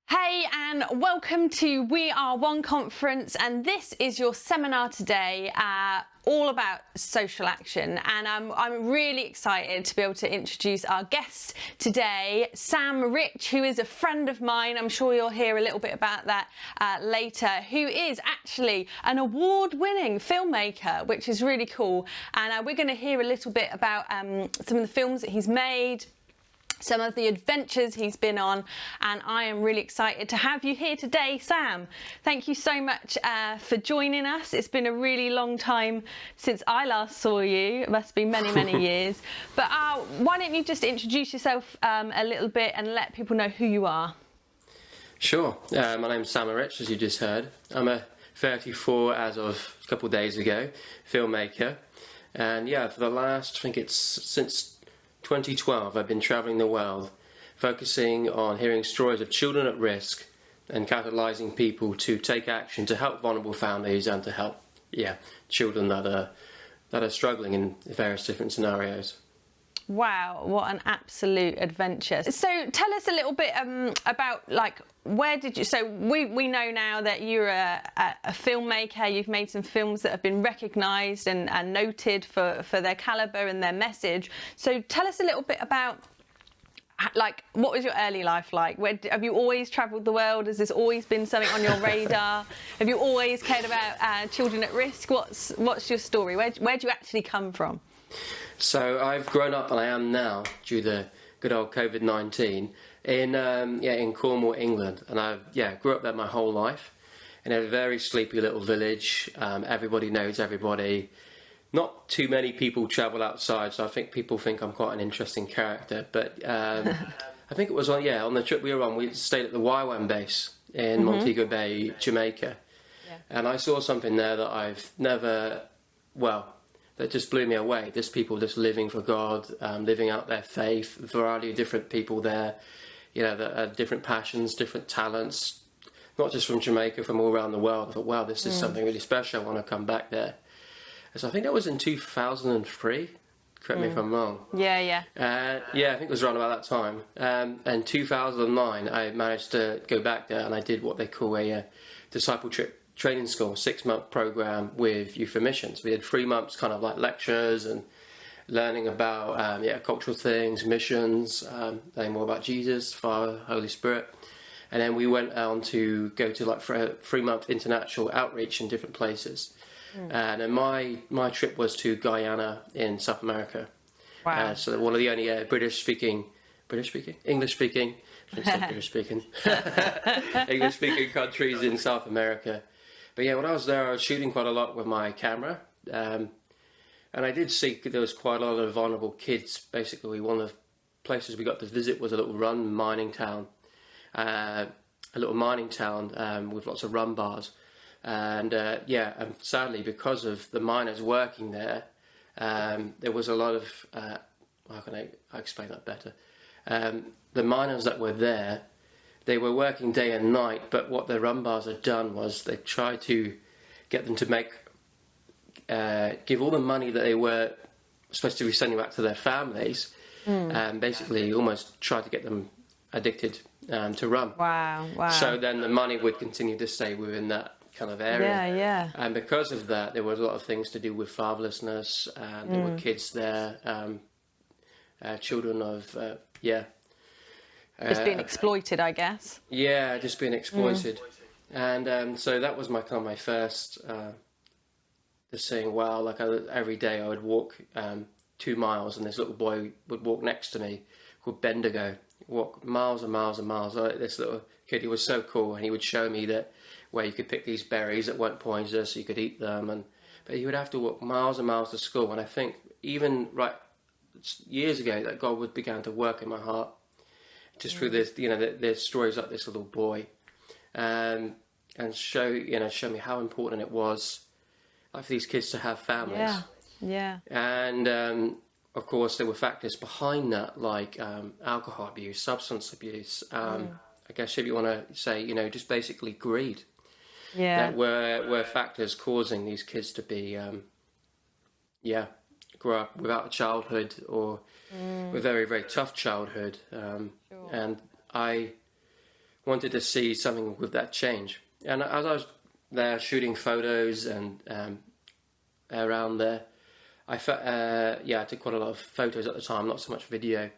Hey, and welcome to We Are One Conference, and this is your seminar today, all about social action. And I'm really excited to be able to introduce our guest today, Sam Rich, who is a friend of mine. I'm sure you'll hear a little bit about that later, who is actually an award-winning filmmaker, which is really cool. And we're going to hear a little bit about some of the films that he's made, some of the adventures he's been on, and I am really excited to have you here today, Sam. Thank you so much for joining us. It's been a really long time since I last saw you. It must be many, many years. But why don't you just introduce yourself a little bit and let people know who you are? Sure. My name's Sam Rich, as you just heard. I'm a 34 as of a couple of days ago, filmmaker. And yeah, for the last, I think it's since 2012, I've been travelling the world, focusing on hearing stories of children at risk and catalysing people to take action to help vulnerable families and to help, children that are struggling in various different scenarios. Wow, what an absolute adventure. So tell us a little bit about, like, where did you, so we know now that you're a filmmaker. You've made some films that have been recognised and noted for their calibre and their message. So tell us a little bit about, like, what was your early life like? Have you always travelled the world? Has this always been something on your radar? Have you always cared about children at risk? What's your story? Where do you actually come from? So I've grown up, and I am now, due to the good old COVID-19, in Cornwall, England, and I grew up there my whole life in a very sleepy little village. Everybody knows everybody. Not too many people travel outside, so I think people think I'm quite an interesting character. But I think it was on the trip we were on, we stayed at the YWAM base in Montego Bay, Jamaica, and I saw something there that I've never, that just blew me away. Just people just living for God, living out their faith, a variety of different people there, that had different passions, different talents, not just from Jamaica, from all around the world. I thought, wow, this is something really special. I want to come back there. And so I think that was in 2003. Correct me if I'm wrong. Yeah. I think it was around about that time. And 2009, I managed to go back there, and I did what they call a discipleship training school, 6-month program with youth and missions. We had 3 months kind of like lectures and learning about cultural things, missions, learning more about Jesus, Father, Holy Spirit. And then we went on to go to like for a 3-month international outreach in different places. And then my trip was to Guyana in South America. Wow. So one of the only English-speaking countries in South America. But yeah, when I was there, I was shooting quite a lot with my camera. And I did see there was quite a lot of vulnerable kids. Basically, one of the places we got to visit was a little mining town with lots of rum bars. And and sadly, because of the miners working there, there was a lot of, how can I explain that better? The miners that were there, they were working day and night, but what the rum bars had done was they tried to get them to give all the money that they were supposed to be sending back to their families, and basically almost tried to get them addicted to rum. Wow. So then the money would continue to stay within that kind of area. Yeah. And because of that, there was a lot of things to do with fatherlessness, and there were kids there, children of, just being exploited, I guess. Yeah, just being exploited. And so that was my first, just saying, wow, like every day I would walk 2 miles, and this little boy would walk next to me called Bendigo, walk miles and miles and miles. This little kid, he was so cool, and he would show me that where you could pick these berries that weren't poisonous, so you could eat them, but he would have to walk miles and miles to school. And I think even years ago that God began to work in my heart, just through this, there's stories like this little boy, and show me how important it was for these kids to have families. Yeah. And of course, there were factors behind that, like alcohol abuse, substance abuse. I guess if you want to say, just basically greed. Yeah. That were factors causing these kids to be, grow up without a childhood or with a very, very tough childhood. Sure. And wanted to see something with that change. And as I was there shooting photos and around there, I took quite a lot of photos at the time, not so much video.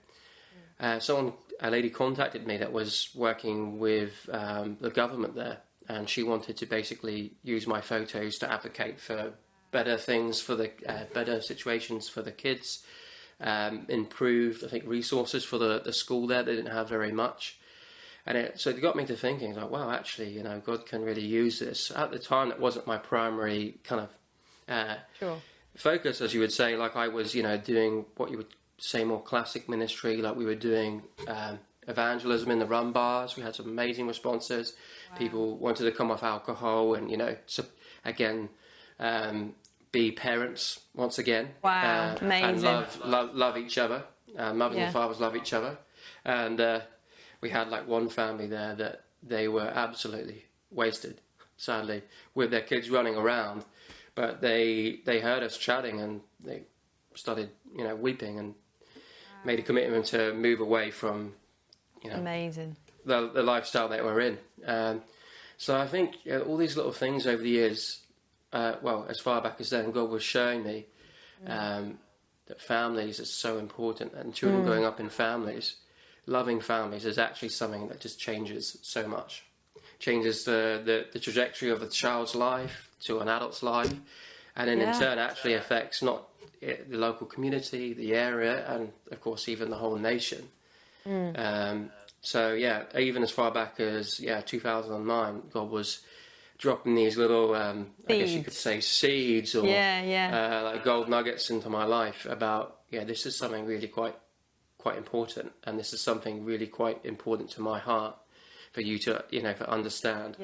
A lady contacted me that was working with the government there, and she wanted to basically use my photos to advocate for better things, for the better situations for the kids, improved, I think, resources for the school there. They didn't have very much. And so it got me to thinking, like, wow, actually, you know, God can really use this. At the time, that wasn't my primary kind of focus, as you would say. Like, I was, you know, doing what you would say more classic ministry. Like, we were doing evangelism in the rum bars. We had some amazing responses. Wow. People wanted to come off alcohol and, you know, again, be parents once again. Wow, amazing. And love each other. Mothers and fathers love each other. And we had like one family there that they were absolutely wasted, sadly, with their kids running around. But they heard us chatting and they started, you know, weeping and made a commitment to move away from, you know, amazing, the lifestyle that we're in. So I think all these little things over the years, as far back as then, God was showing me that families are so important, and children growing up in families, loving families, is actually something that just changes so much. Changes the trajectory of the child's life to an adult's life, and then in turn actually affects not the local community, the area, and of course even the whole nation. So yeah, even as far back as 2009, God was dropping these little, I guess you could say, seeds or like gold nuggets into my life about, this is something really quite important, and this is something really quite important to my heart for you to, you know, to understand.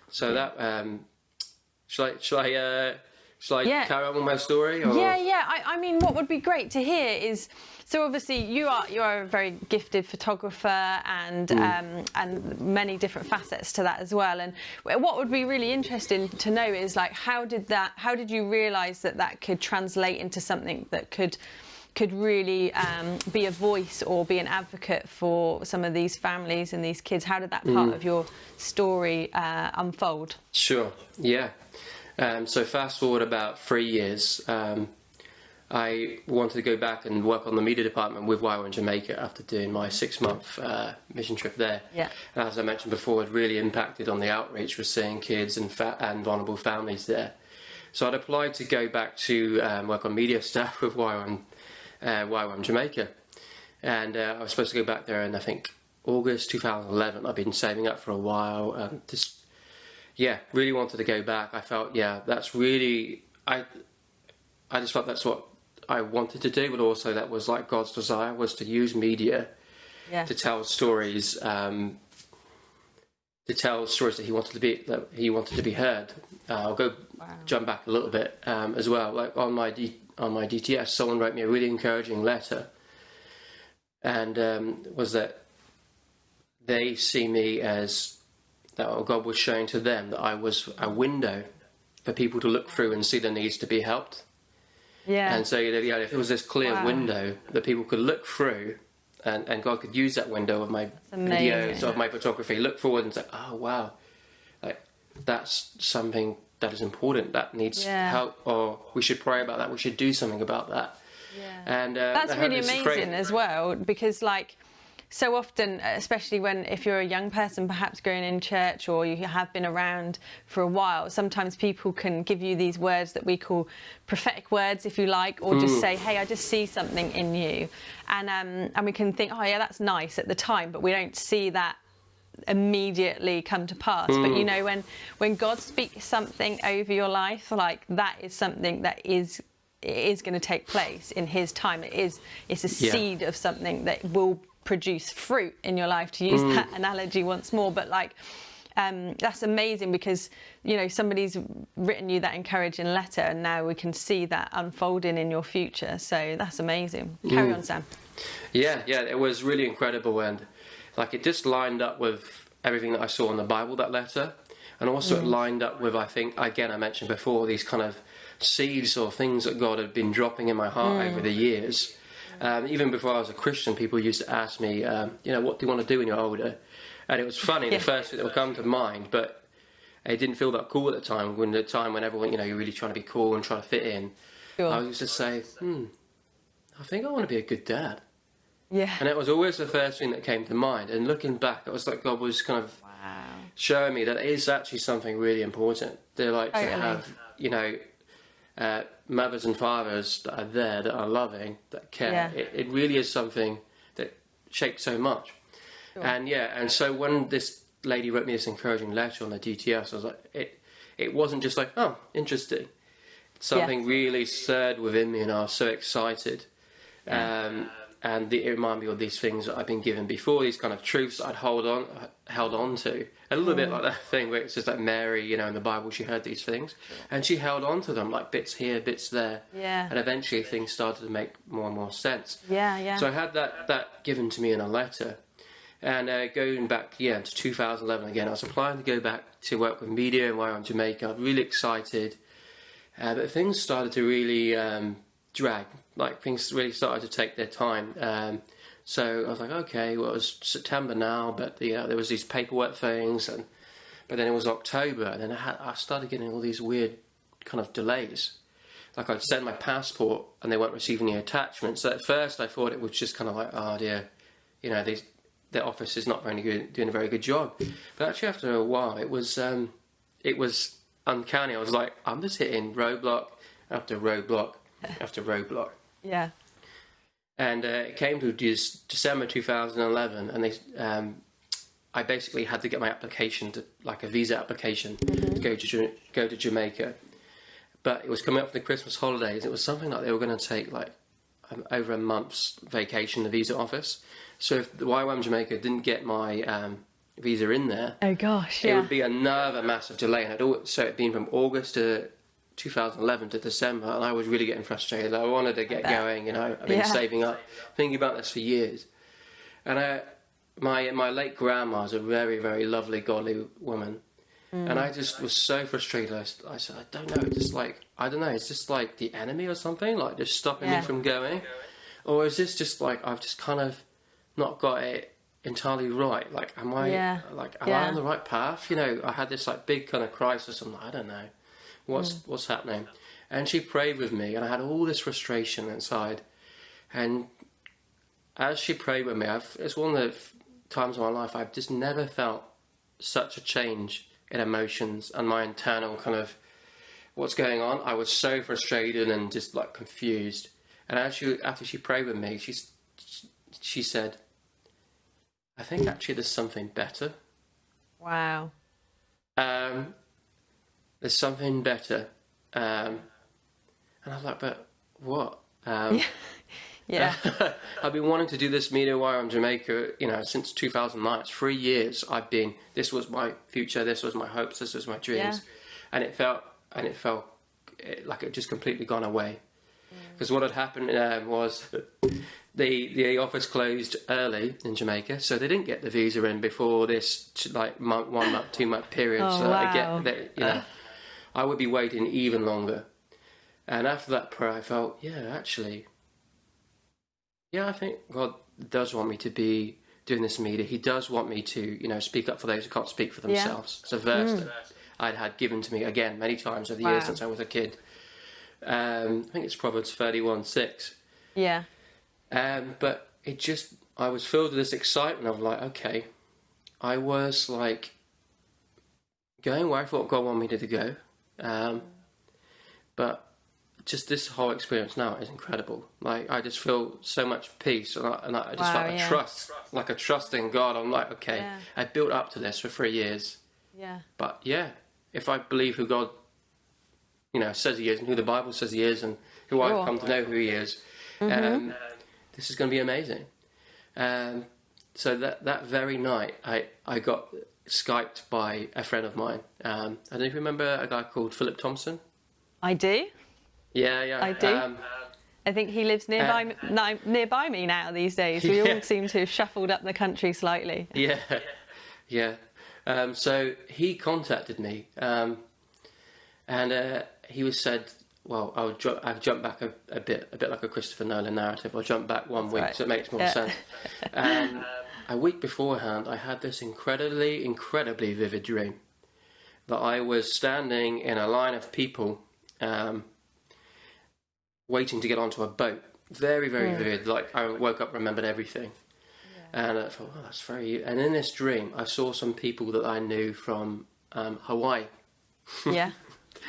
So that shall I carry on with my story? Or? I mean, what would be great to hear is, so obviously you are a very gifted photographer and many different facets to that as well. And what would be really interesting to know is, like, how did you realise that could translate into something that could really be a voice or be an advocate for some of these families and these kids? How did that part of your story unfold? Sure, yeah. So fast forward about 3 years, I wanted to go back and work on the media department with YWAM Jamaica after doing my 6-month mission trip there. And as I mentioned before, it really impacted on the outreach with seeing kids and vulnerable families there. So I'd applied to go back to work on media stuff with YWAM Jamaica, and I was supposed to go back there in, I think, August 2011. I've been saving up for a while, and really wanted to go back. I felt that's really, I just felt that's what I wanted to do, but also that was like God's desire, was to use media to tell stories, that he wanted to be heard. I'll jump back a little bit as well. Like on my DTS, someone wrote me a really encouraging letter, and was that they see me as that God was showing to them that I was a window for people to look through and see the needs to be helped. And so if it was this clear window that people could look through, and God could use that window of my videos, of my photography, look forward and say, oh wow, like that's something that is important, that needs help, or we should pray about that, we should do something about that. And that's really amazing as well, because like so often, especially if you're a young person perhaps growing in church, or you have been around for a while, sometimes people can give you these words that we call prophetic words, if you like, or just say, hey, I just see something in you, and we can think, oh yeah, that's nice at the time, but we don't see that immediately come to pass. But you know, when God speaks something over your life, like that is something that is going to take place in His time. It's a seed of something that will produce fruit in your life, to use that analogy once more. But like that's amazing, because you know somebody's written you that encouraging letter, and now we can see that unfolding in your future. So that's amazing. Carry on, Sam. It was really incredible, and like it just lined up with everything that I saw in the Bible, that letter, and also it lined up with, I think, again, I mentioned before, these kind of seeds or things that God had been dropping in my heart over the years. Even before I was a Christian, people used to ask me, what do you want to do when you're older? And it was funny, the first thing that would come to mind, but it didn't feel that cool at the time. When everyone, you're really trying to be cool and trying to fit in. Sure. I used to say, I think I want to be a good dad. Yeah. And it was always the first thing that came to mind. And looking back, it was like God was kind of showing me that it is actually something really important. They're like to have, mothers and fathers that are there, that are loving, that care. Yeah. It really is something that shaped so much. Sure. And so when this lady wrote me this encouraging letter on the DTS, I was like, it wasn't just like, oh, interesting. Something really stirred within me, and I was so excited. And it reminded me of these things that I've been given before, these kind of truths that I'd held on to. A little bit like that thing where it's just like Mary, in the Bible, she heard these things. And she held on to them, like bits here, bits there. Yeah. And eventually things started to make more and more sense. Yeah. So I had that given to me in a letter. And going back, to 2011 again, I was applying to go back to work with media and while I'm in Jamaica. I was really excited. But things started to really drag. Like, things really started to take their time. So I was like, okay, well, it was September now, but there was these paperwork things, but then it was October, and then I started getting all these weird kind of delays. Like, I'd send my passport, and they weren't receiving the attachments. So at first, I thought it was just kind of like, oh dear, their office is not very good, doing a very good job. But actually, after a while, it was uncanny. I was like, I'm just hitting roadblock after roadblock after roadblock. Yeah. And it came to December 2011, and I basically had to get my application a visa application to go to Jamaica. But it was coming up for the Christmas holidays. It was something like they were going to take over a month's vacation, the visa office. So if the YWAM Jamaica didn't get my visa in there, oh gosh, it would be another massive delay. And so it'd been from August to 2011 to December, and I was really getting frustrated. I wanted to get going. I've been saving up, thinking about this for years. And my late grandma was a very, very lovely, godly woman. And I just was so frustrated. I said, I don't know, it's just like the enemy or something, like just stopping me from going. Or is this just like I've just kind of not got it entirely right? Like, am I on the right path? I had this big kind of crisis. I'm like, I don't know what's happening. And she prayed with me, and I had all this frustration inside. And as she prayed with me, it's one of the times in my life I've just never felt such a change in emotions and my internal kind of what's going on. I was so frustrated and just confused. And after she prayed with me, she said, I think actually there's something better. Wow. There's something better. And I was like, but what? Yeah. I've been wanting to do this media while I'm Jamaica, since 2009. It's 3 years this was my future, this was my hopes, this was my dreams. And it felt like it just completely gone away. Because what had happened was the office closed early in Jamaica, so they didn't get the visa in before this 1 month, 2 month period. I would be waiting even longer. And after that prayer, I felt, I think God does want me to be doing this media. He does want me to, speak up for those who can't speak for themselves. It's a verse that I'd had given to me again many times over the years since I was a kid. I think it's Proverbs 31:6. Yeah. But I was filled with this excitement of okay, I was going where I thought God wanted me to go. But just this whole experience now is incredible. I just feel so much peace, and I just felt a trust in God. I'm I built up to this for 3 years. Yeah. But if I believe who God, says He is, and who the Bible says He is, and who I've come to know who He is, this is going to be amazing. So that very night, I got Skyped by a friend of mine. I don't know if you remember a guy called Philip Thompson. I do. Yeah. I do. I think he lives nearby me now these days. We all seem to have shuffled up the country slightly. Yeah. So he contacted me, and he said, well, I've jumped back a bit like a Christopher Nolan narrative. I'll jump back one week so it makes more sense. a week beforehand, I had this incredibly vivid dream that I was standing in a line of people waiting to get onto a boat. Very vivid. Like, I woke up, remembered everything. And I thought, oh, that's very... And in this dream, I saw some people that I knew from Hawaii. Yeah.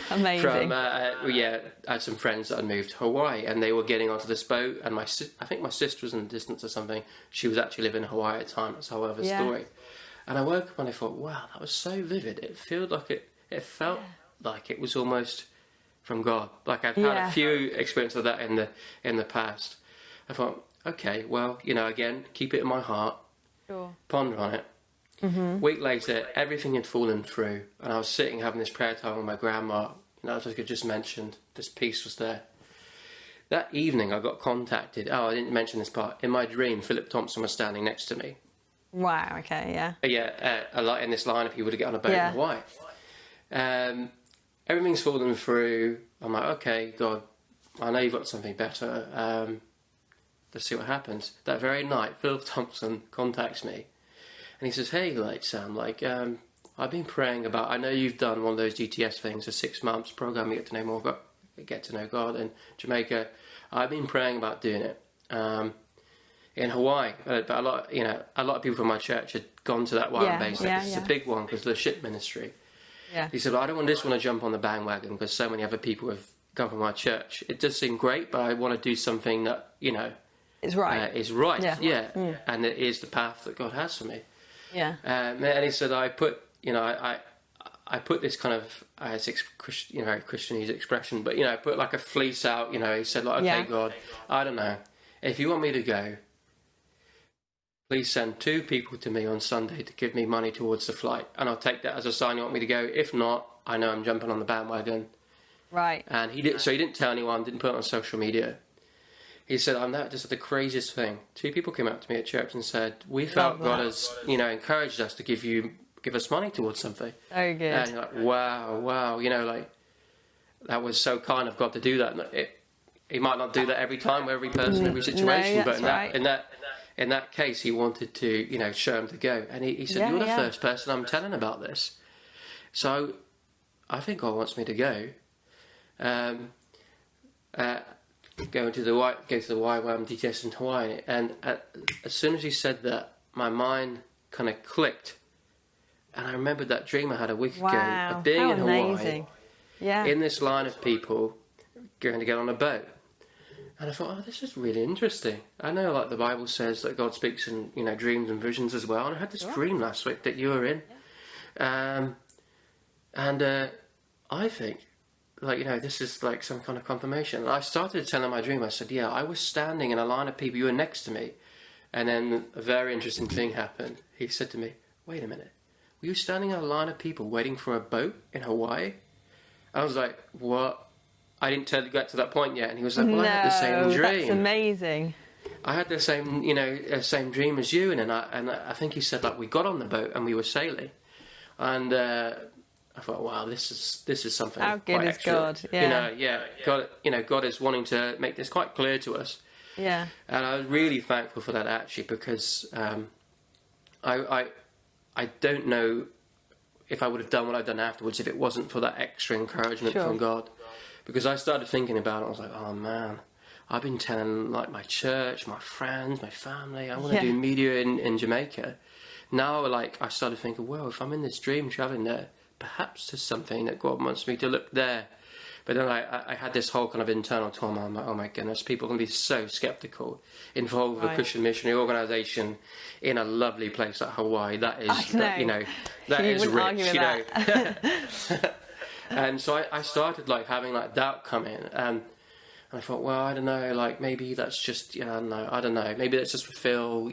Amazing. I had some friends that had moved to Hawaii, and they were getting onto this boat, and I think my sister was in the distance or something. She was actually living in Hawaii at the time. That's how I have a story. And I woke up and I thought, wow, that was so vivid. It felt like it was almost from God. Like, I've had a few experiences of that in the past. I thought, okay, well, again, keep it in my heart. Sure. Ponder on it. Week later, everything had fallen through, and I was sitting having this prayer time with my grandma. As I just mentioned, this peace was there. That evening, I got contacted. Oh, I didn't mention this part. In my dream, Philip Thompson was standing next to me. Wow. Okay. Yeah. In this line of people to get on a boat in Hawaii. Everything's fallen through. I'm like, okay, God, I know you've got something better. Let's see what happens. That very night, Philip Thompson contacts me. And he says, hey, Sam, I've been praying about... I know you've done one of those GTS things, a 6 months program, get to know God in Jamaica. I've been praying about doing it in Hawaii. But a lot of people from my church had gone to that one base. It's a big one because of the ship ministry. Yeah. He said, well, I don't want to jump on the bandwagon because so many other people have gone from my church. It does seem great, but I want to do something that, is right. Is right. Yeah. And it is the path that God has for me. Yeah. And he said, I put this kind of, it's very Christianese expression, but, I put like a fleece out, he said, okay, God, I don't know. If you want me to go, please send 2 people to me on Sunday to give me money towards the flight. And I'll take that as a sign you want me to go. If not, I know I'm jumping on the bandwagon. Right. And he didn't tell anyone, didn't put it on social media. He said, just the craziest thing. 2 people came up to me at church and said, we felt God has, encouraged us to give us money towards something. Very good. And you're like, wow, that was so kind of God to do that. He might not do that every time, with every person, every situation, but in that case, he wanted to, show him to go. And he said, you're the first person I'm telling about this. So I think God wants me to go. Go to the YWAM DTS in Hawaii, and as soon as he said that, my mind kind of clicked, and I remembered that dream I had a week ago of being in Hawaii, in this line of people going to get on a boat, and I thought, oh, this is really interesting. I know, the Bible says that God speaks in dreams and visions as well, and I had this dream last week that you were in, and I think, this is like some kind of confirmation. And I started telling my dream. I said, I was standing in a line of people. You were next to me. And then a very interesting thing happened. He said to me, wait a minute. Were you standing in a line of people waiting for a boat in Hawaii? I was like, what? I didn't get to that point yet. And he was like, well, I had the same dream. That's amazing. I had the same dream as you. And I think he said, we got on the boat and we were sailing. And I thought, wow, this is something. How good is God? Yeah. God is wanting to make this quite clear to us. Yeah. And I was really thankful for that, actually, because I don't know if I would have done what I've done afterwards if it wasn't for that extra encouragement from God. Because I started thinking about it, I was like, oh man, I've been telling my church, my friends, my family, I want to do media in Jamaica. Now, I started thinking, well, if I'm in this dream traveling there, perhaps there's something that God wants me to look there. But then I had this whole kind of internal turmoil. I'm like, oh my goodness, people are going to be so skeptical. Involved with a Christian missionary organisation in a lovely place like Hawaii. That is, that is rich, And so I started having doubt come in. And I thought, well, I don't know, maybe that's just, I don't know. Maybe that's just for Phil,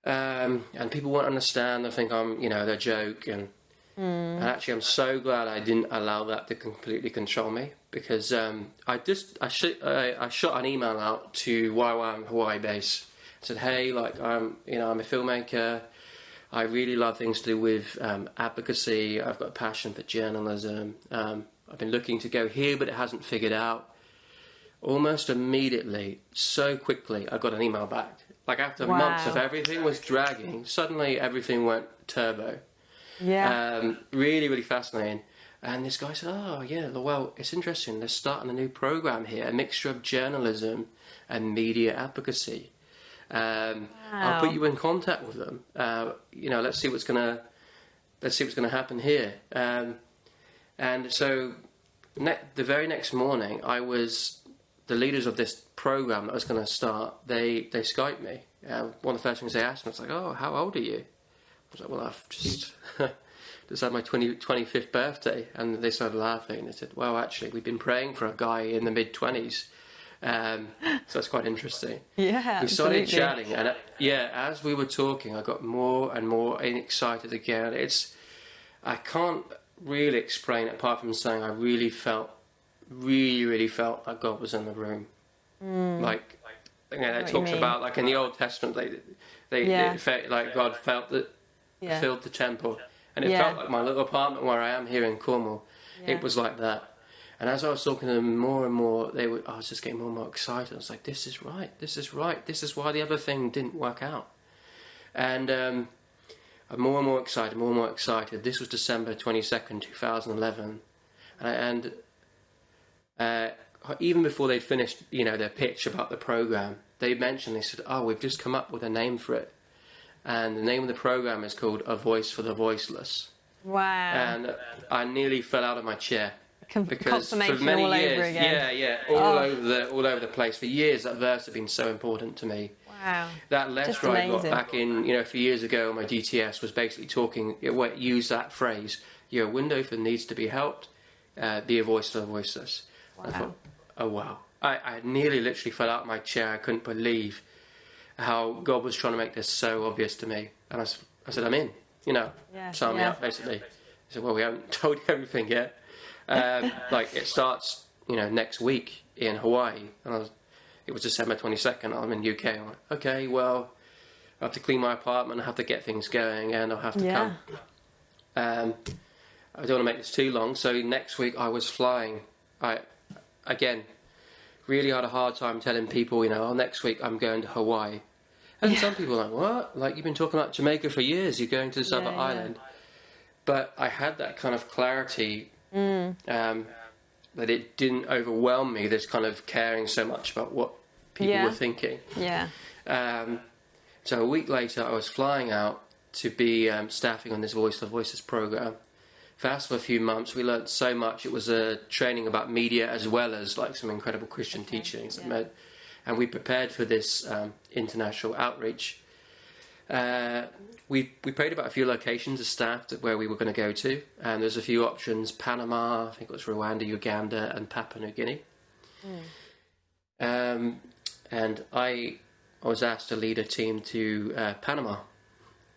and people won't understand. They think I'm, they're joke. And actually, I'm so glad I didn't allow that to completely control me, because I shot an email out to YWAM Hawaii base. I said, hey, I'm a filmmaker. I really love things to do with advocacy. I've got a passion for journalism. I've been looking to go here, but it hasn't figured out. Almost immediately, so quickly, I got an email back. Like after Wow. months of everything was dragging, suddenly everything went turbo. Yeah. Really, really fascinating. And this guy said, "Oh, yeah, well, it's interesting. They're starting a new program here, a mixture of journalism and media advocacy. I'll put you in contact with them. Let's see what's gonna happen here." And so, the very next morning, the leaders of this program that was going to start. They Skyped me. One of the first things they asked me was like, "Oh, how old are you?" I was like, "Well, I've just had my 25th birthday," and they started laughing. They said, "Well, actually, we've been praying for a guy in the mid-20s." So that's quite interesting. Yeah, we started absolutely. chatting, and as we were talking, I got more and more excited again. I can't really explain it apart from saying I really felt like God was in the room. Like, it talks about, like in the Old Testament, they felt like God filled the temple, and it felt like my little apartment where I am here in Cornwall. It was like that. And as I was talking to them more and more, I was just getting more and more excited. I was like, "This is right. This is right. This is why the other thing didn't work out." And I'm more and more excited, more and more excited. This was December 22nd, 2011, and even before they'd finished, their pitch about the program, they said, "Oh, we've just come up with a name for it, and the name of the program is called A Voice for the Voiceless." Wow. And I nearly fell out of my chair because for Confirmation many all years, over again. all over the place. For years, that verse had been so important to me. Wow. That letter Just I got amazing. back in, a few years ago, my DTS was basically talking. It used that phrase: "You're a window for needs to be helped. Be a voice for the voiceless." Wow. I thought, "Oh wow!" I nearly literally fell out of my chair. I couldn't believe how God was trying to make this so obvious to me. And I said, "I'm in." Sign me up, basically. He said, "Well, we haven't told you everything yet. It starts, next week in Hawaii." And it was December 22nd. I'm in UK. I'm like, "Okay, well, I have to clean my apartment. I have to get things going, and I'll have to come." I don't want to make this too long. So next week I was flying. Again, really had a hard time telling people, next week I'm going to Hawaii. And some people are like, "What? Like, you've been talking about Jamaica for years. You're going to this other island." But I had that kind of clarity that it didn't overwhelm me, this kind of caring so much about what people were thinking. Yeah. So a week later, I was flying out to be staffing on this Voice of Voices program. Fast for a few months, we learned so much. It was a training about media as well as like some incredible Christian teachings. And we prepared for this international outreach. We prayed about a few locations as staff where we were going to go to, and there's a few options: Panama, I think it was Rwanda, Uganda, and Papua New Guinea. And I was asked to lead a team to Panama.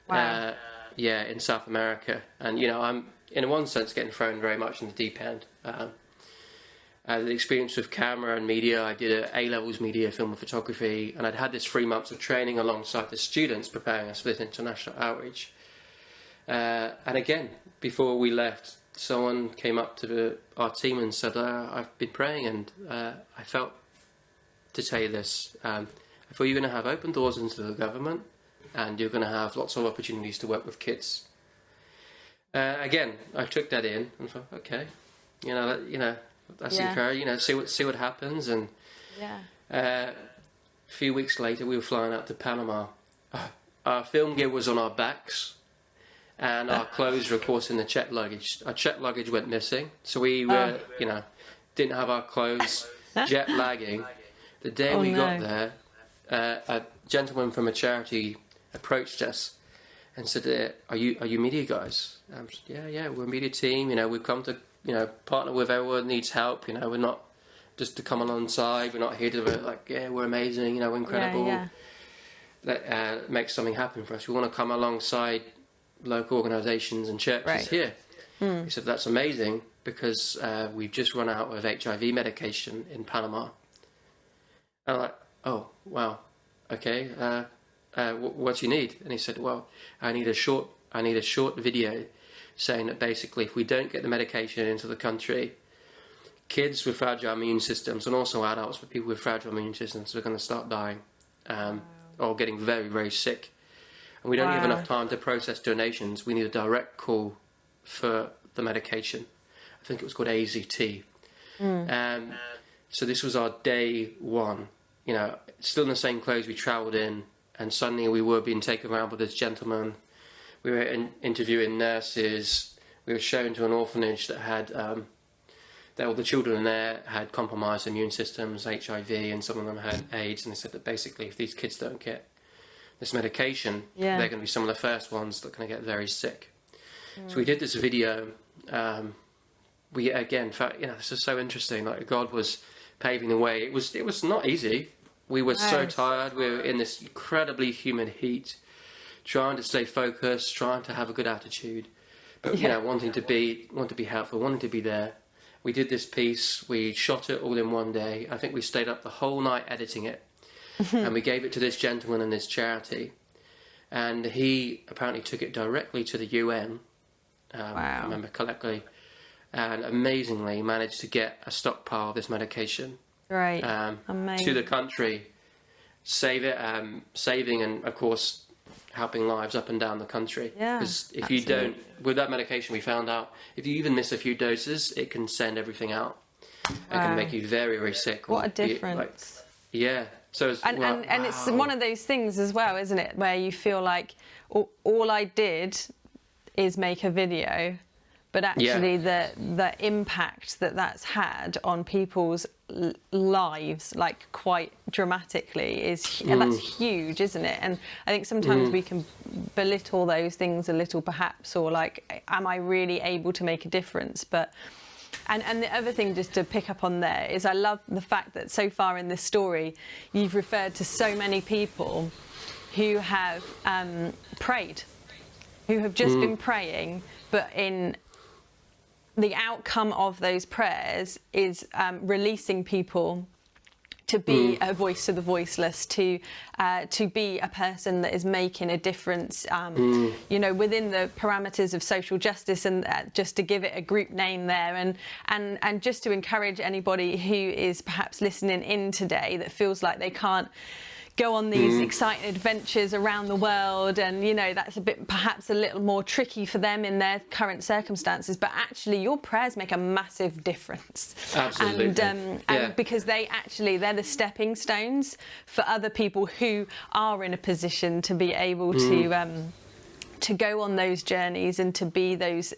Wow. In South America, and I'm in one sense getting thrown very much in the deep end. The experience with camera and media, I did a A-levels media, film and photography, and I'd had this 3 months of training alongside the students preparing us for this international outreach. And again, before we left, someone came up to our team and said, "I've been praying, and I felt to tell you this. I thought you're going to have open doors into the government, and you're going to have lots of opportunities to work with kids." Again, I took that in and thought, okay, that's encouraging. See what happens. And a few weeks later, we were flying out to Panama. Our film gear was on our backs, and our clothes were, of course, in the checked luggage. Our checked luggage went missing, so we were, didn't have our clothes, jet lagging. The day we got there, a gentleman from a charity approached us and said, "Are you media guys?" I said, "Yeah, we're a media team. We've come to partner with everyone that needs help. We're not just to come alongside. We're not here to we're amazing. We're incredible. That makes something happen for us. We want to come alongside local organisations and churches here." He said, "That's amazing because we've just run out of HIV medication in Panama." And I'm like, "Oh wow, okay. What do you need?" And he said, "Well, I need a short video saying that basically if we don't get the medication into the country, kids with fragile immune systems and also adults with people with fragile immune systems are going to start dying. or getting very, very sick. And we don't have Wow. enough time to process donations. We need a direct call for the medication. I think it was called AZT. So this was our day one. You know, still in the same clothes we travelled in, and suddenly we were being taken around with this gentleman. We were interviewing nurses. We were shown to an orphanage that had that all the children in there had compromised immune systems, HIV, and some of them had AIDS. And they said that basically, if these kids don't get this medication, they're going to be some of the first ones that are going to get very sick. So we did this video. We again, this is so interesting. Like, God was paving the way. It was not easy. We were so tired. We were in this incredibly humid heat, trying to stay focused, trying to have a good attitude, but you know, wanting to be helpful, wanting to be there. We did this piece. We shot it all in one day. I think we stayed up the whole night editing it, and we gave it to this gentleman and this charity, and he apparently took it directly to the UN. If I remember correctly, and amazingly managed to get a stockpile of this medication. Right. To the country, saving and of course helping lives up and down the country. Yeah, because if you don't, with that medication, we found out if you even miss a few doses, it can send everything out. It can make you very, very sick. What a difference! So it's, and it's one of those things as well, isn't it, where you feel like all I did is make a video. But actually, the impact that's had on people's lives, like quite dramatically, that's huge, isn't it? And I think sometimes we can belittle those things a little, perhaps, or like, am I really able to make a difference? But and the other thing, just to pick up on there, is I love the fact that so far in this story, you've referred to so many people who have prayed, who have just been praying, but in the outcome of those prayers is releasing people to be a voice to the voiceless, to be a person that is making a difference, you know, within the parameters of social justice, and just to give it a group name there, and just to encourage anybody who is perhaps listening in today that feels like they can't go on these exciting adventures around the world, and you know, that's perhaps a little more tricky for them in their current circumstances, but actually your prayers make a massive difference. Absolutely. And because they're the stepping stones for other people who are in a position to be able to go on those journeys and to be those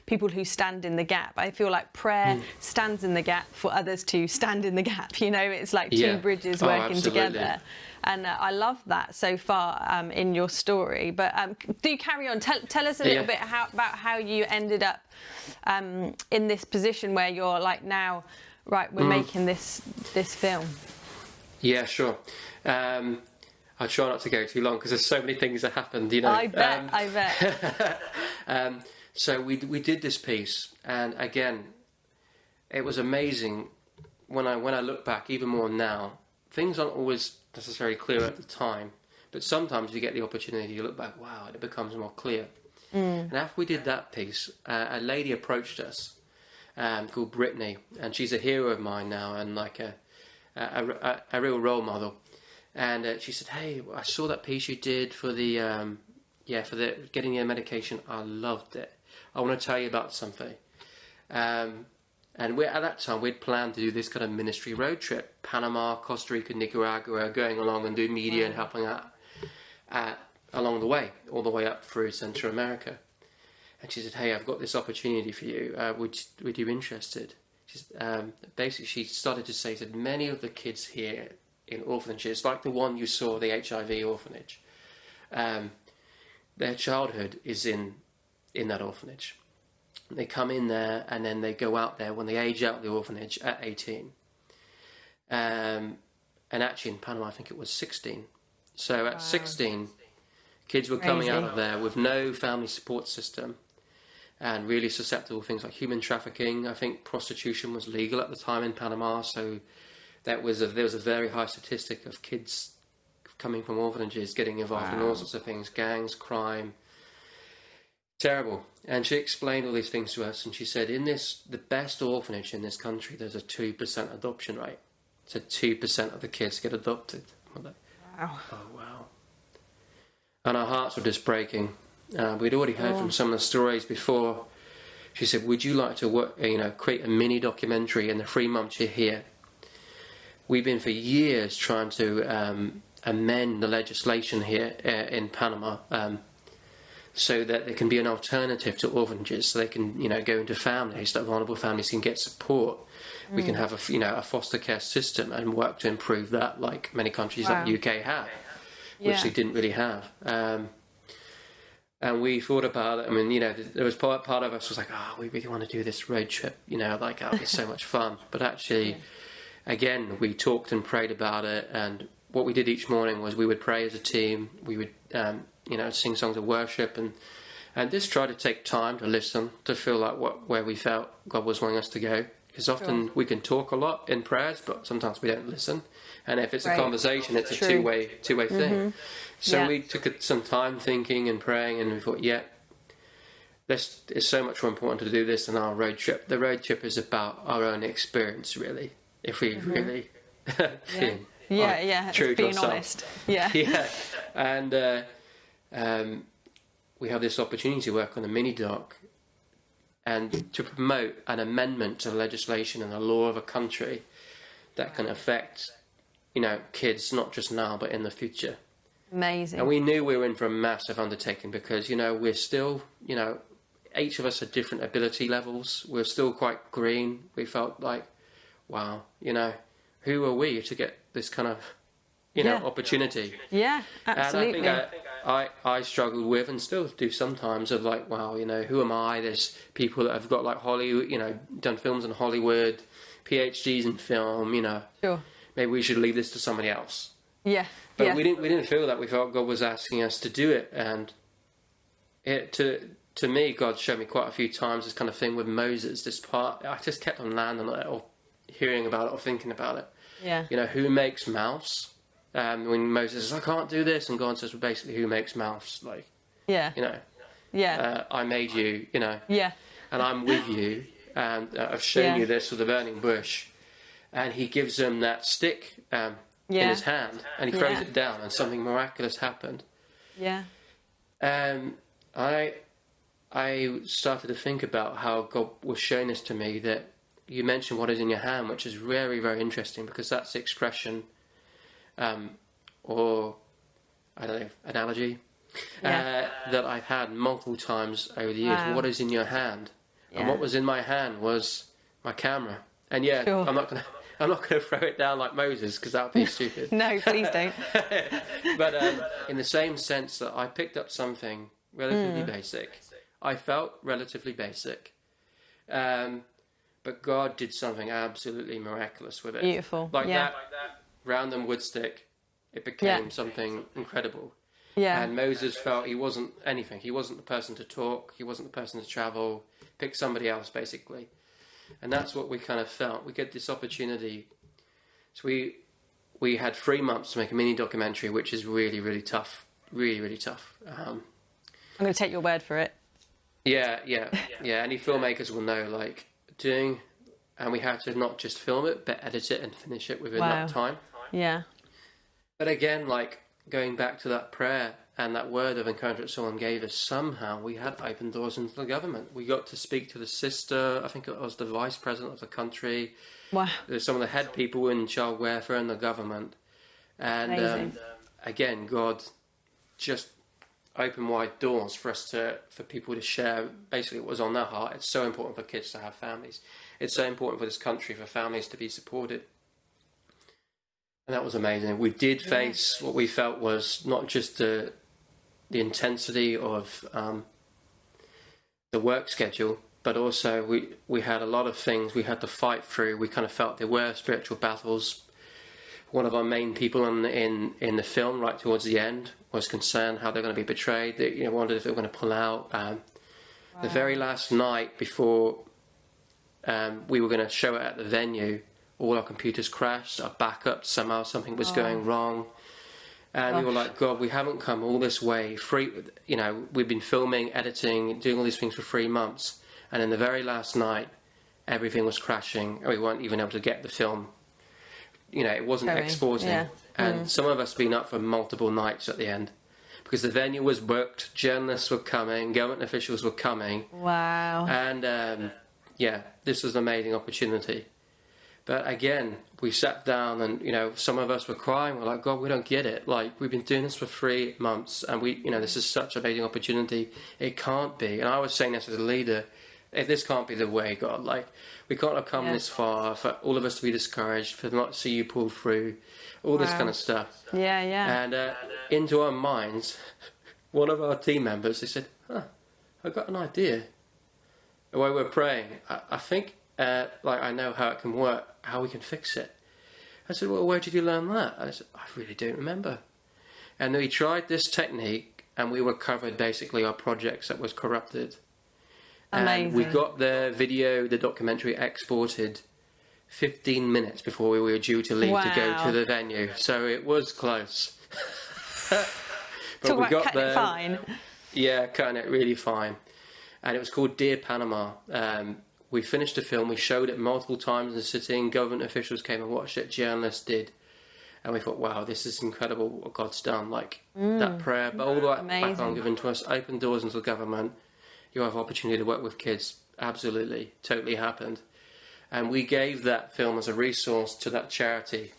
people who stand in the gap. I feel like prayer stands in the gap for others to stand in the gap. You know, it's like two bridges working together. And I love that so far in your story. But do carry on. Tell us a little bit about how you ended up in this position where you're like, now, right, we're making this film. Yeah, sure. I'll try not to go too long because there's so many things that happened, you know. I bet. So we did this piece, and again, it was amazing. When I look back, even more now, things aren't always necessarily clear at the time, but sometimes you get the opportunity to look back, wow, and it becomes more clear. And after we did that piece, a lady approached us called Brittany, and she's a hero of mine now, and like a real role model. And she said, "Hey, I saw that piece you did for the for the getting your medication. I loved it. I want to tell you about something." And at that time, we'd planned to do this kind of ministry road trip: Panama, Costa Rica, Nicaragua, going along and doing media and helping out along the way, all the way up through Central America. And she said, "Hey, I've got this opportunity for you. Would you be interested?" Basically, she started to say that many of the kids here in orphanages, like the one you saw, the HIV orphanage, their childhood is in that orphanage. They come in there and then they go out there when they age out the orphanage at 18. And actually in Panama, I think it was 16. So at 16, kids were coming out of there with no family support system and really susceptible to things like human trafficking. I think prostitution was legal at the time in Panama, so there was a very high statistic of kids coming from orphanages getting involved in all sorts of things, gangs, crime. Terrible. And she explained all these things to us, and she said, the best orphanage in this country, there's a 2% adoption rate. So 2% of the kids get adopted. Wow. Oh, wow. And our hearts were just breaking. We'd already heard from some of the stories before. She said, would you like to work, create a mini documentary in the 3 months you're here? We've been for years trying to amend the legislation here in Panama so that there can be an alternative to orphanages, so they can, go into families, that vulnerable families can get support. We can have a foster care system and work to improve that, like many countries like the UK have, which they didn't really have. And we thought about it. I mean, there was part of us was like, we really want to do this road trip, like that'll be so much fun. But actually, again, we talked and prayed about it. And what we did each morning was we would pray as a team. We would, sing songs of worship and just try to take time to listen, to feel like where we felt God was wanting us to go. Because often we can talk a lot in prayers, but sometimes we don't listen. And if it's a conversation, it's a two-way thing. So we took some time thinking and praying, and we thought, it's so much more important to do this than our road trip. The road trip is about our own experience, really. If we really being honest. And we have this opportunity to work on a mini doc and to promote an amendment to legislation and the law of a country that can affect, kids not just now but in the future. Amazing. And we knew we were in for a massive undertaking because, we're still, each of us had different ability levels. We're still quite green. We felt like, wow, who are we to get this kind of, opportunity? Yeah, absolutely. And I think I struggled with, and still do sometimes, of like, wow, who am I? There's people that have got like Hollywood, done films in Hollywood, PhDs in film, Sure. Maybe we should leave this to somebody else. Yeah. But we didn't feel that. We felt God was asking us to do it, and to me, God showed me quite a few times this kind of thing with Moses. This part, I just kept on landing on it, or hearing about it, or thinking about it. Yeah. Who makes mouths? When Moses says, I can't do this, and God says, well, basically, who makes mouths? Like, I made you, Yeah. and I'm with you, and I've shown you this with the burning bush. And he gives him that stick in his hand, and he throws it down, and something miraculous happened. Yeah. I started to think about how God was showing this to me, that you mentioned what is in your hand, which is very, very interesting, because that's the expression, or I don't know, analogy, that I've had multiple times over the years. Wow. What is in your hand? And what was in my hand was my camera. And I'm not gonna throw it down like Moses, because that would be stupid. No, please don't. But in the same sense that I picked up something relatively basic. I felt relatively basic. But God did something absolutely miraculous with it. Beautiful. Like that random wood stick, it became something incredible. Yeah. And Moses felt he wasn't anything. He wasn't the person to talk. He wasn't the person to travel. Pick somebody else, basically. And that's what we kind of felt. We get this opportunity. So we had 3 months to make a mini documentary, which is really, really tough. Really, really tough. I'm going to take your word for it. Yeah. Any filmmakers will know, like, and we had to not just film it, but edit it and finish it within that time. Yeah. But again, like, going back to that prayer and that word of encouragement someone gave us, somehow we had opened doors into the government. We got to speak to the sister, I think it was the vice president of the country. Wow. There's some of the head people in child welfare in the government. And again, God just opened wide doors for people to share basically what was on their heart. It's so important for kids to have families. It's so important for this country for families to be supported. And that was amazing. We did face what we felt was not just the intensity of the work schedule, but also we had a lot of things we had to fight through. We kind of felt there were spiritual battles. One of our main people in the film, right towards the end, was concerned how they're going to be betrayed. They wondered if they were going to pull out. The very last night before we were going to show it at the venue, all our computers crashed, our backup, somehow something was going wrong. And we were like, God, we haven't come all this way. We've been filming, editing, doing all these things for 3 months. And in the very last night, everything was crashing, and we weren't even able to get the film. It wasn't exporting. And some of us have been up for multiple nights at the end because the venue was booked, journalists were coming, government officials were coming. Wow. And this was an amazing opportunity. But again, we sat down and, some of us were crying. We're like, God, we don't get it. Like, we've been doing this for 3 months and this is such an amazing opportunity. It can't be. And I was saying this as a leader, if this can't be the way, God, like, we can't have come this far for all of us to be discouraged, for not to see you pull through, all this kind of stuff. Yeah, yeah. And into our minds, one of our team members, they said, I've got an idea. While we're praying, I think, I know how it can work, how we can fix it. I said, well, where did you learn that? I said, I really don't remember. And we tried this technique, and we recovered basically our projects that was corrupted. Amazing. And we got the documentary exported 15 minutes before we were due to leave to go to the venue. So it was close. But Talk we about got cutting there. it fine. Yeah, cutting it really fine. And it was called Dear Panama. We finished the film, we showed it multiple times in the sitting, government officials came and watched it, journalists did. And we thought, wow, this is incredible what God's done. Like, that prayer, but all that background given to us, open doors into government. You have opportunity to work with kids. Absolutely, totally happened. And we gave that film as a resource to that charity.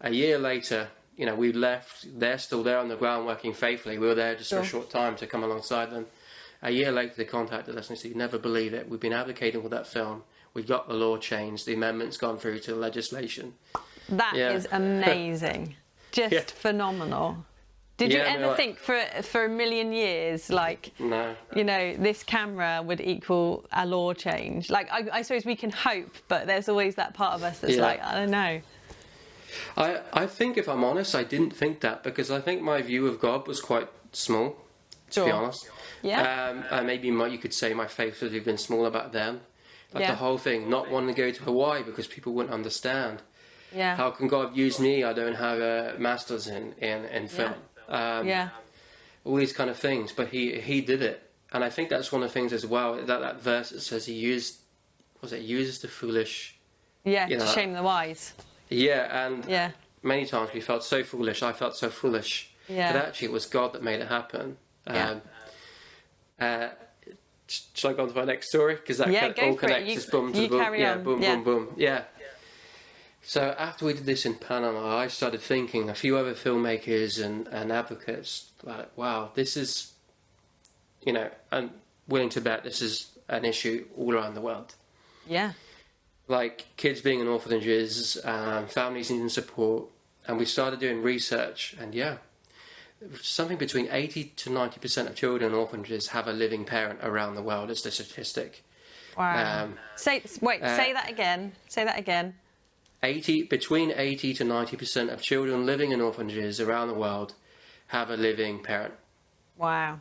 A year later, we left. They're still there on the ground working faithfully. We were there just for a short time to come alongside them. A year later, they contacted us and said, "You'd never believe it. We've been advocating for that film. We got the law changed. The amendment's gone through to the legislation." That is amazing. Just phenomenal. Did you ever think for a million years, like, no, this camera would equal a law change? Like, I suppose we can hope, but there's always that part of us that's like, I don't know. I think, if I'm honest, I didn't think that, because I think my view of God was quite small, to be honest. Yeah. And maybe you could say my faith would have been smaller back then. Like the whole thing, not wanting to go to Hawaii because people wouldn't understand. Yeah. How can God use me? I don't have a master's in film. All these kind of things, but he did it. And I think that's one of the things as well, that verse that says he uses the foolish. Yeah, to shame the wise. Yeah, and many times we felt so foolish. I felt so foolish. Yeah. But actually it was God that made it happen. Shall I go on to my next story? Because that all connects. Just boom to boom. Boom, boom. Yeah. So after we did this in Panama, I started thinking, a few other filmmakers and advocates, like, wow, this is, I'm willing to bet this is an issue all around the world. Yeah. Like kids being in orphanages, families needing support. And we started doing research, and something between 80 to 90% of children in orphanages have a living parent around the world. It's the statistic. Wow. Say that again. Say that again. Between 80 to 90% of children living in orphanages around the world have a living parent. Wow.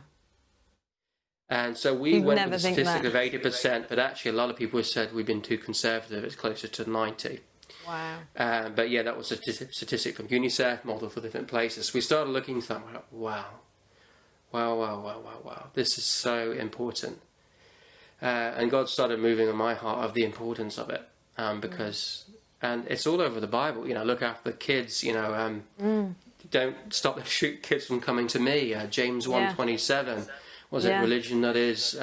And so we went with a statistic of 80%, but actually a lot of people have said we've been too conservative. It's closer to 90. Wow. But that was a statistic from UNICEF, multiple different places. We started looking at that, wow. This is so important. And God started moving in my heart of the importance of it, because... And it's all over the Bible, look after the kids, don't stop the kids from coming to me. James 1:27, it religion that is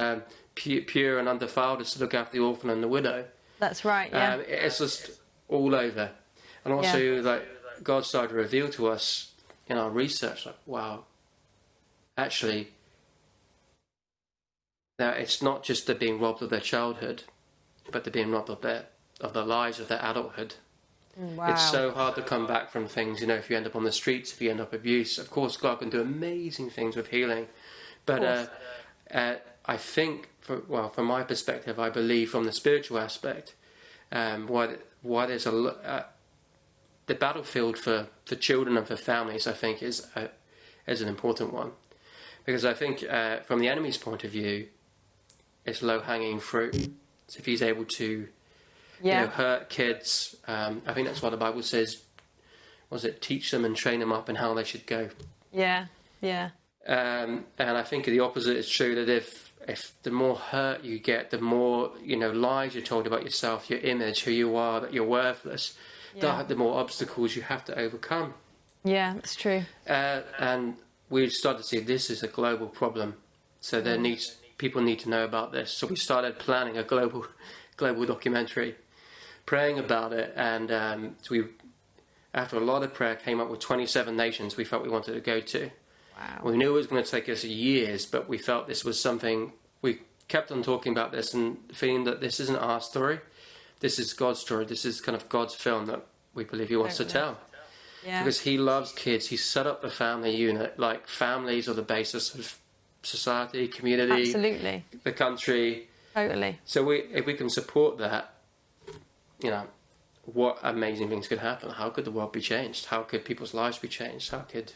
pure and undefiled is to look after the orphan and the widow. That's right, yeah. It's just all over. And also, God started to reveal to us in our research, wow, actually, that it's not just they're being robbed of their childhood, but they're being robbed of the lives of their adulthood. Wow. It's so hard to come back from things, if you end up on the streets, if you end up abuse. Of course, God can do amazing things with healing. But I think, from my perspective, I believe from the spiritual aspect, why there's the battlefield for children and for families, I think, is an important one. Because I think from the enemy's point of view, it's low-hanging fruit. So if he's able to hurt kids, I think that's what the Bible says, teach them and train them up in how they should go. Yeah. And I think the opposite is true, that if the more hurt you get, the more, lies you're told about yourself, your image, who you are, that you're worthless, the more obstacles you have to overcome. Yeah, it's true. And we started to see this is a global problem. So people need to know about this. So we started planning a global documentary, praying about it, and so we, after a lot of prayer, came up with 27 nations we felt we wanted to go to. Wow. We knew it was going to take us years, but we felt this was something. We kept on talking about this and feeling that this isn't our story. This is God's story. This is kind of God's film that we believe He wants to tell. Yeah. Because He loves kids. He set up the family unit. Like, families are the basis of society, community, Absolutely. the country. Totally. So if we can support that, you know, what amazing things could happen. How could the world be changed? How could people's lives be changed? How could,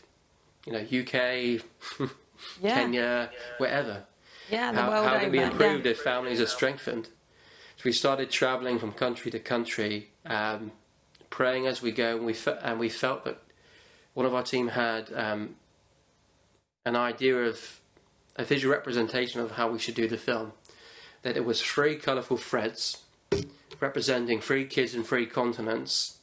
you know, UK, Yeah. Kenya, wherever. Yeah, the world How over. can we improve Yeah. if families are strengthened? So we started travelling from country to country, praying as we go, and we felt that one of our team had an idea of a visual representation of how we should do the film. That it was 3 colourful threads representing 3 kids in 3 continents.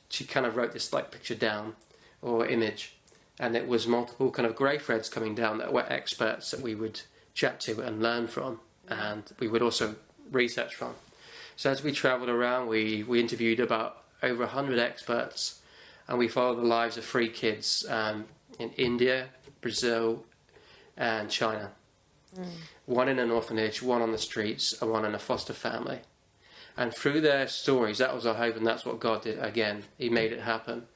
She kind of wrote this like picture down or image, and it was multiple kind of grey threads coming down that were experts that we would chat to and learn from, and we would also research from. So as we travelled around, we interviewed about over 100 experts, and we followed the lives of 3 kids in India, Brazil, and China. One in an orphanage, one on the streets, and one in a foster family. And through their stories, that was our hope, and that's what God did again. He made it happen.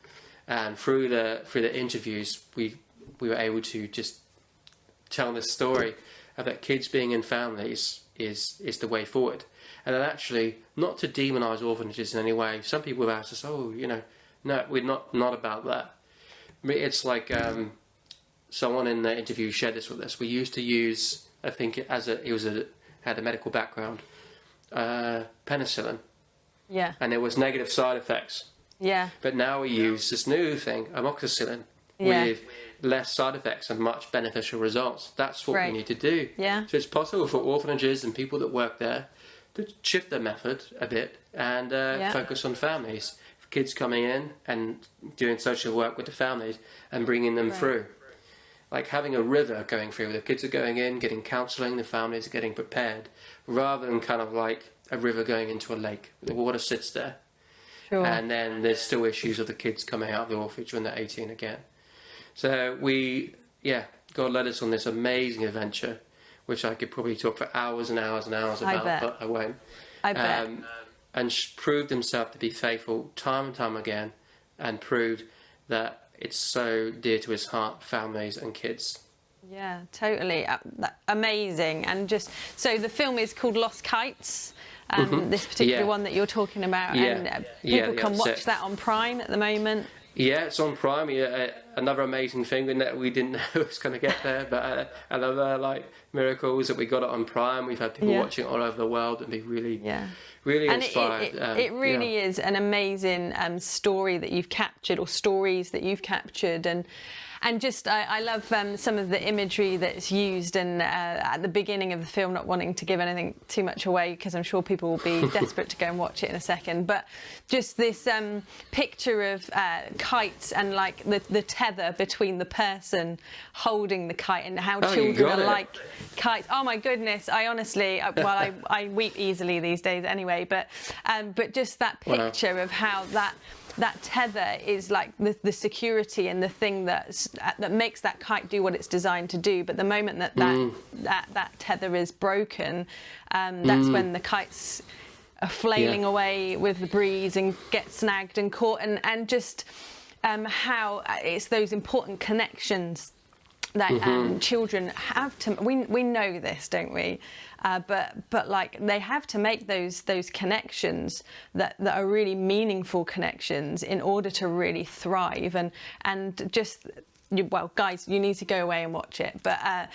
And through the interviews, we were able to just tell this story of that kids being in families is the way forward. And then actually, not to demonise orphanages in any way. Some people have asked us, oh, you know, no, we're not about that. It's like someone in the interview shared this with us. We used to use, I think, had a medical background, penicillin. Yeah. And there was negative side effects. Yeah. But now we use this new thing, amoxicillin, Yeah. with less side effects and much beneficial results. That's what Right. we need to do. Yeah. So it's possible for orphanages and people that work there to shift their method a bit and focus on families. Kids coming in and doing social work with the families and bringing them through. Like having a river going through. The kids are going in, getting counselling, the families are getting prepared, rather than kind of like a river going into a lake. The water sits there. Sure. And then there's still issues of the kids coming out of the orphanage when they're 18 again. So God led us on this amazing adventure, which I could probably talk for hours and hours and hours about, but I won't. I bet. And proved himself to be faithful time and time again, and proved that it's so dear to his heart, families and kids. Yeah, totally. Amazing. And just, so the film is called Lost Kites, this particular one that you're talking about, and people can watch that on Prime at the moment. Yeah, it's on Prime. Another amazing thing that we didn't know it was going to get there, but another like miracles that we got it on Prime. We've had people watching it all over the world and be really inspired. It really is an amazing story that you've captured, or stories that you've captured, and just I love some of the imagery that's used, and at the beginning of the film, not wanting to give anything too much away because I'm sure people will be desperate to go and watch it in a second, but just this picture of kites and like the tether between the person holding the kite, and how children are like kites. Oh my goodness, I honestly, I weep easily these days anyway, but just that picture of how that tether is like the security and the thing that makes that kite do what it's designed to do. But the moment that tether is broken, that's when the kites are flailing away with the breeze and get snagged and caught, and just how it's those important connections that children have to. We know this, don't we? But like they have to make those connections that are really meaningful connections in order to really thrive, and just. Well, guys, you need to go away and watch it. But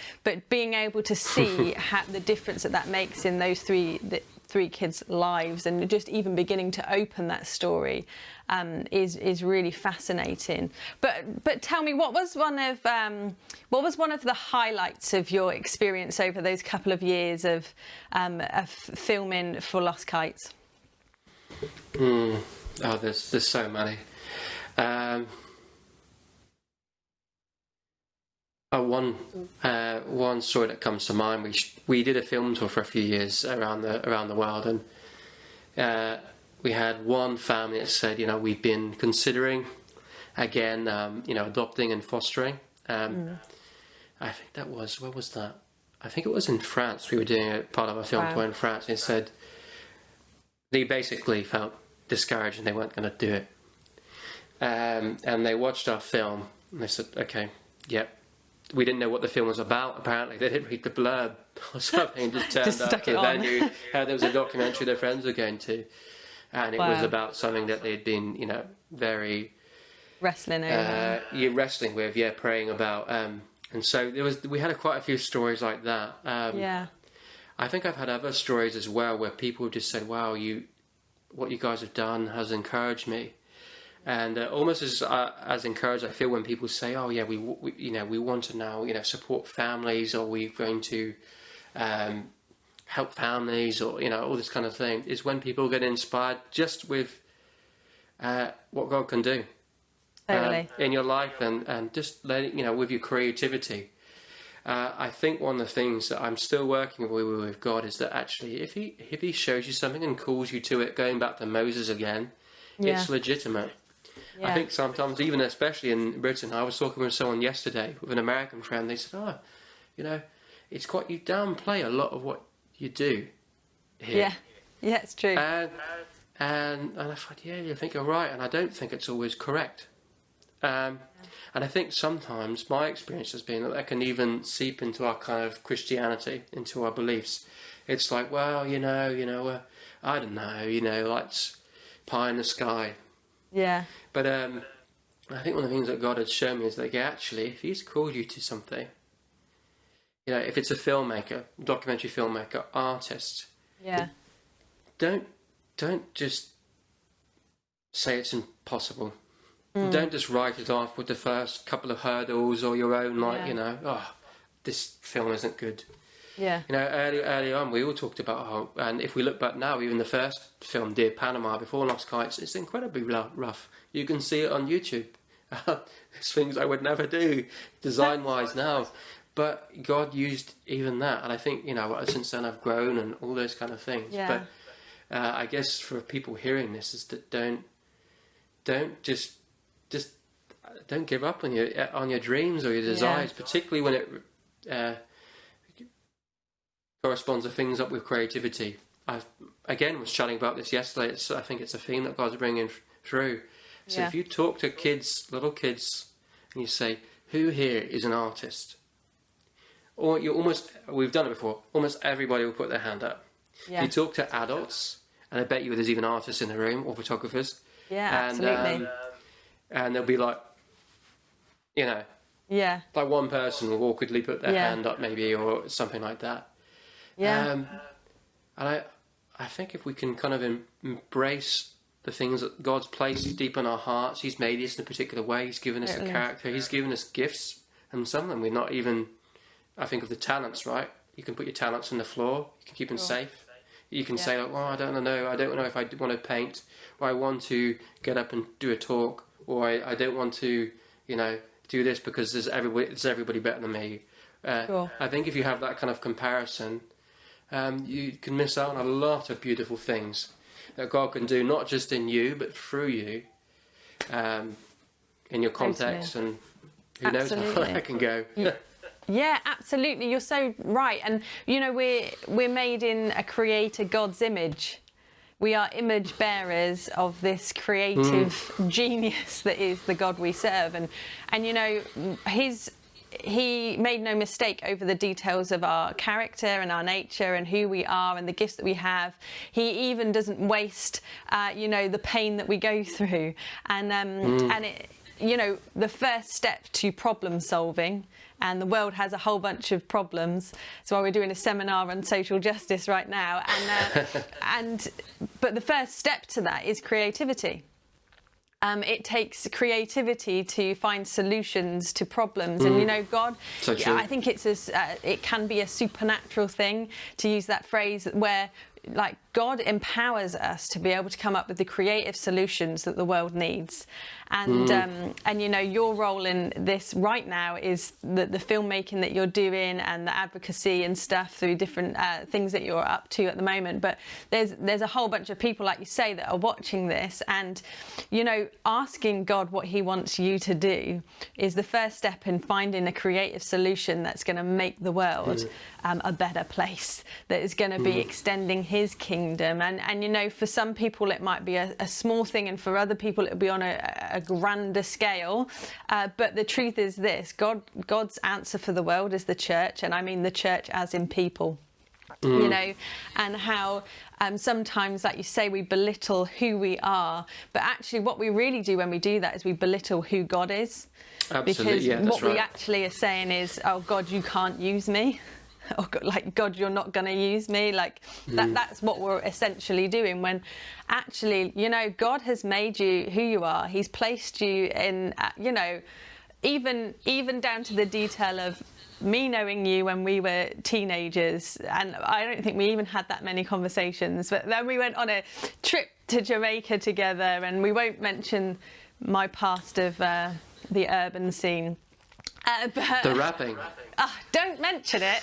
being able to see the difference that makes in those three kids' lives, and just even beginning to open that story, is really fascinating. But tell me, what was one of the highlights of your experience over those couple of years of filming for Lost Kites? Oh, there's so many. One story that comes to mind. We did a film tour for a few years around the world, and we had one family that said, we've been considering again, adopting and fostering. I think that was, where was that? I think it was in France. We were doing a part of a film tour in France. They said they basically felt discouraged and they weren't going to do it. And they watched our film and they said, okay, yep. We didn't know what the film was about. Apparently, they didn't read the blurb or something. Just turned up to the venue. There was a documentary their friends were going to, and it was about something that they'd been, very wrestling over. Wrestling with, praying about. And so we had quite a few stories like that. I think I've had other stories as well where people just said, "Wow, what you guys have done has encouraged me." And almost as encouraged, I feel when people say, "Oh yeah, we want to now support families, or we're going to help families, or all this kind of thing," is when people get inspired just with what God can do in your life, and just letting with your creativity. I think one of the things that I'm still working with God is that actually, if He shows you something and calls you to it, going back to Moses again, it's legitimate. I think sometimes, even especially in Britain, I was talking with someone yesterday, with an American friend. They said, it's quite, you downplay a lot of what you do here. Yeah, it's true. And I thought, I think you're right, and I don't think it's always correct. And I think sometimes my experience has been that can even seep into our kind of Christianity, into our beliefs. It's like, well, I don't know, like it's pie in the sky. Yeah. But I think one of the things that God has shown me is that actually, if He's called you to something, if it's a filmmaker, documentary filmmaker, artist, don't just say it's impossible. Don't just write it off with the first couple of hurdles or your own, this film isn't good. Yeah. Early on, we all talked about how, and if we look back now, even the first film, Dear Panama, before Lost Kites, it's incredibly rough. You can see it on YouTube. There's things I would never do, design-wise now. But God used even that, and I think, since then I've grown and all those kind of things. Yeah. But I guess for people hearing this is that don't just don't give up on your dreams or your desires, particularly when it corresponds to things up with creativity. I was chatting about this yesterday. I think it's a theme that God's bringing through. So if you talk to little kids, and you say, "Who here is an artist?" Or we've done it before. Almost everybody will put their hand up. Yeah. You talk to adults, and I bet you there's even artists in the room or photographers. Yeah, absolutely. And they'll be like, like one person will awkwardly put their hand up, maybe, or something like that. Yeah. And I think if we can kind of embrace the things that God's placed deep in our hearts, He's made us in a particular way. He's given us a character. He's given us gifts, and some of them we're not even. I think of the talents, right? You can put your talents on the floor. You can keep them safe. You can say, like, "Well, I don't know. I don't know if I want to paint, or I want to get up and do a talk, or I don't want to, do this because there's everybody better than me." I think if you have that kind of comparison, you can miss out on a lot of beautiful things that God can do, not just in you, but through you, in your context, and who knows how far that can go. Yeah, absolutely. You're so right. And, we're made in a creator God's image. We are image bearers of this creative genius that is the God we serve. And He made no mistake over the details of our character and our nature and who we are and the gifts that we have. He even doesn't waste, the pain that we go through. And the first step to problem solving, and the world has a whole bunch of problems. That's why we're doing a seminar on social justice right now. But the first step to that is creativity. It takes creativity to find solutions to problems, and God. So true. I think it can be a supernatural thing, to use that phrase, where like God empowers us to be able to come up with the creative solutions that the world needs. And you know, your role in this right now is the filmmaking that you're doing and the advocacy and stuff through different things that you're up to at the moment. But there's a whole bunch of people, like you say, that are watching this, and you know, asking God what he wants you to do is the first step in finding a creative solution that's going to make the world a better place, that is going to be extending his kingdom. And you know, for some people it might be a small thing, and for other people it'll be on a grander scale, but the truth is this: God's answer for the world is the church, and I mean the church as in people. You know, and how sometimes, like you say, we belittle who we are, but actually what we really do when we do that is we belittle who God is. Absolutely, because yeah, that's what we right. actually are saying is, oh God, you can't use me. Or like, God, you're not going to use me. Like that's what we're essentially doing, when actually, you know, God has made you who you are. He's placed you in, you know, even down to the detail of me knowing you when we were teenagers, and I don't think we even had that many conversations, but then we went on a trip to Jamaica together, and we won't mention my past of the urban scene. But The rapping. Don't mention it.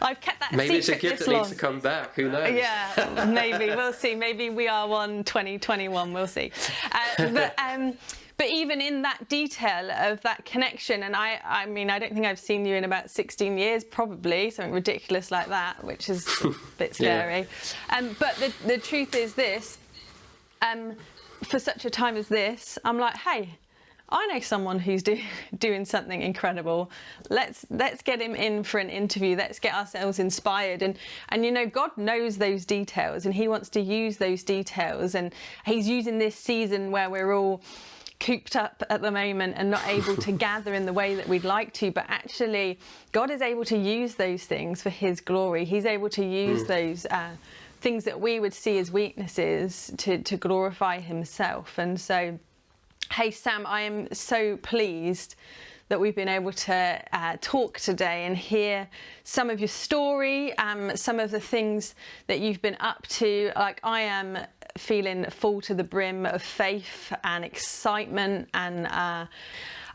I've kept that Maybe it's a secret gift this that long. needs to come back. Who knows? Yeah, maybe. We'll see. Maybe we are 2021. We'll see. But even in that detail of that connection, and I mean, I don't think I've seen you in about 16 years, probably, something ridiculous like that, which is a bit scary. But the truth is this, for such a time as this, I'm like, hey, I know someone who's doing something incredible. Let's get him in for an interview. Let's get ourselves inspired. And you know, God knows those details, and he wants to use those details. And he's using this season where we're all cooped up at the moment and not able to gather in the way that we'd like to, but actually God is able to use those things for his glory. He's able to use those things that we would see as weaknesses to glorify himself. And so, hey Sam, I am so pleased that we've been able to talk today and hear some of your story, some of the things that you've been up to. Like, I am feeling full to the brim of faith and excitement, and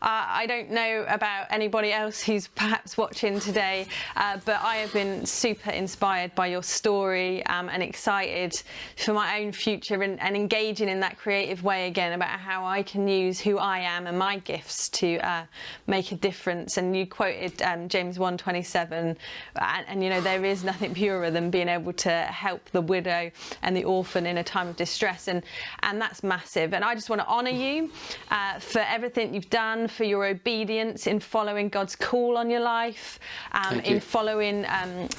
I don't know about anybody else who's perhaps watching today, but I have been super inspired by your story, and excited for my own future, and engaging in that creative way again about how I can use who I am and my gifts to make a difference. And you quoted James 1:27, and you know, there is nothing purer than being able to help the widow and the orphan in a time of distress, and that's massive. And I just want to honour you for everything you've done, for your obedience in following God's call on your life, in following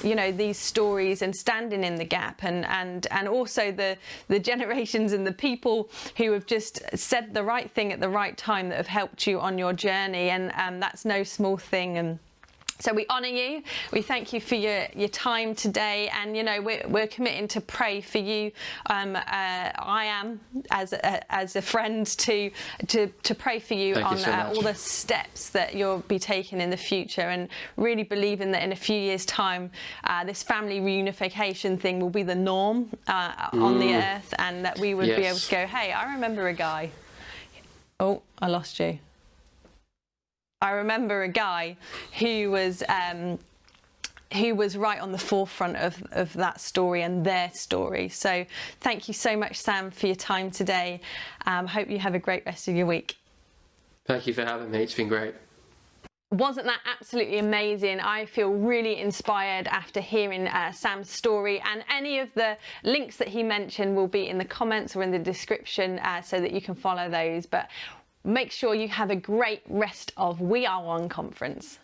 you know, these stories and standing in the gap, and also the generations and the people who have just said the right thing at the right time that have helped you on your journey, and that's no small thing. And so we honour you. We thank you for your time today, and you know, we're committing to pray for you. I am as a friend to pray for you Thank on you so much. all the steps that you'll be taking in the future, and really believing that in a few years' time, this family reunification thing will be the norm on the earth, and that we would be able to go, hey, I remember a guy. Oh, I lost you. I remember a guy who was right on the forefront of that story and their story. So thank you so much, Sam, for your time today. Hope you have a great rest of your week. Thank you for having me. It's been great. Wasn't that absolutely amazing? I feel really inspired after hearing Sam's story, and any of the links that he mentioned will be in the comments or in the description, so that you can follow those. But make sure you have a great rest of We Are One Conference.